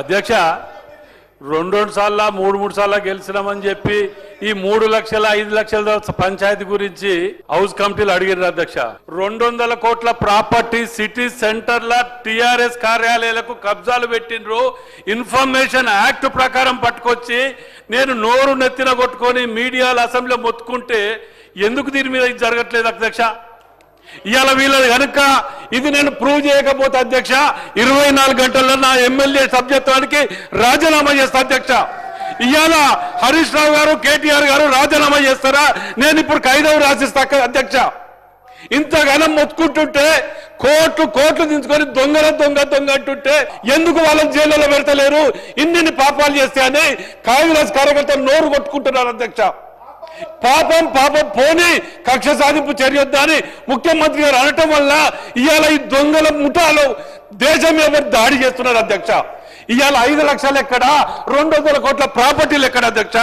అధ్యక్ష రెండు సార్లు మూడు సార్లు గెలిచినామని చెప్పి ఈ 3 లక్షల 5 లక్షల పంచాయతీ గురించి హౌస్ కమిటీలు అడిగారు అధ్యక్ష. 200 కోట్ల ప్రాపర్టీ సిటీ సెంటర్ల టిఆర్ఎస్ కార్యాలయాలకు కబ్జాలు పెట్టిండ్రు. ఇన్ఫర్మేషన్ యాక్ట్ ప్రకారం పట్టుకొచ్చి నేను నోరు నెత్తిన కొట్టుకొని మీడియాలో అసెంబ్లీలో మొత్తుకుంటే ఎందుకు దీని మీద ఇది జరగట్లేదు అధ్యక్ష? ఇవాళ వీళ్ళది కనుక ఇది నేను ప్రూవ్ చేయకపోతే అధ్యక్ష 24 గంటల్లో నా ఎమ్మెల్యే సభ్యత్వానికి రాజీనామా చేస్తా అధ్యక్ష. ఇవాళ హరీష్ రావు గారు కేటీఆర్ గారు రాజీనామా చేస్తారా? నేను ఇప్పుడు ఖైదవు రాసిస్తా అధ్యక్ష. ఇంతగానం మొత్తుకుంటుంటే కోట్లు దించుకొని దొంగ అంటుంటే ఎందుకు వాళ్ళని జైల్లో పెడతలేరు? ఇన్ని పాపాలు చేస్తే అని కాంగ్రెస్ కార్యకర్తలు నోరు కొట్టుకుంటున్నారు అధ్యక్ష. పాపం పోని కక్ష సాధింపు చర్యొద్దని ముఖ్యమంత్రి గారు అనటం వల్ల ఇవాళ ఈ దొంగల ముఠాలు దేశం ఎవరు దాడి చేస్తున్నారు అధ్యక్ష. ఇవాళ 5 లక్షలు ఎక్కడ, 200 కోట్ల ప్రాపర్టీలు ఎక్కడ అధ్యక్ష?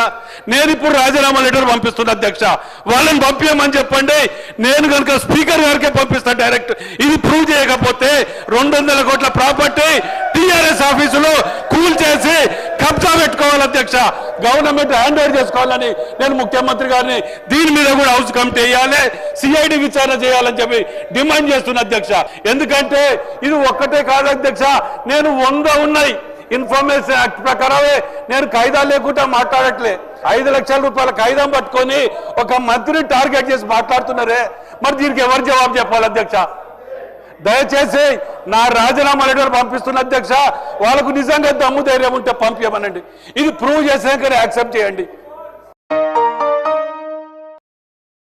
నేను ఇప్పుడు రాజీనామా లెటర్ పంపిస్తున్నా అధ్యక్ష. వాళ్ళని పంపించమని చెప్పండి, నేను కనుక స్పీకర్ గారికే పంపిస్తాను డైరెక్ట్. ఇది ప్రూవ్ చేయకపోతే 200 కోట్ల ప్రాపర్టీ టిఆర్ఎస్ ఆఫీసులో కూల్ చేసి కబ్జా పెట్టుకోవాలి అధ్యక్ష. గవర్నమెంట్ హ్యాండ్ ఓవర్ చేసుకోవాలని నేను ముఖ్యమంత్రి గారిని దీని మీద కూడా హౌస్ కమిటీ వేయాలి, సిఐడి విచారణ చేయాలని చెప్పి డిమాండ్ చేస్తున్నా అధ్యక్ష. ఎందుకంటే ఇది ఒక్కటే కాదు అధ్యక్ష, నేను 100 ఉన్నాయి. ఇన్ఫర్మేషన్ యాక్ట్ ప్రకారమే నేను ఖైదా లేకుండా మాట్లాడట్లే. 5 లక్షల రూపాయల ఖైదాం పట్టుకొని ఒక మంత్రిని టార్గెట్ చేసి మాట్లాడుతున్నారే, మరి దీనికి ఎవరు జవాబు చెప్పాలి అధ్యక్ష? దయచేసి నా రాజీనామా లెటర్ పంపిస్తున్న అధ్యక్ష. వాళ్ళకు నిజంగా దమ్ము ధైర్యం ఉంటే పంపించమనండి. ఇది ప్రూవ్ చేసాకనే యాక్సెప్ట్ చేయండి.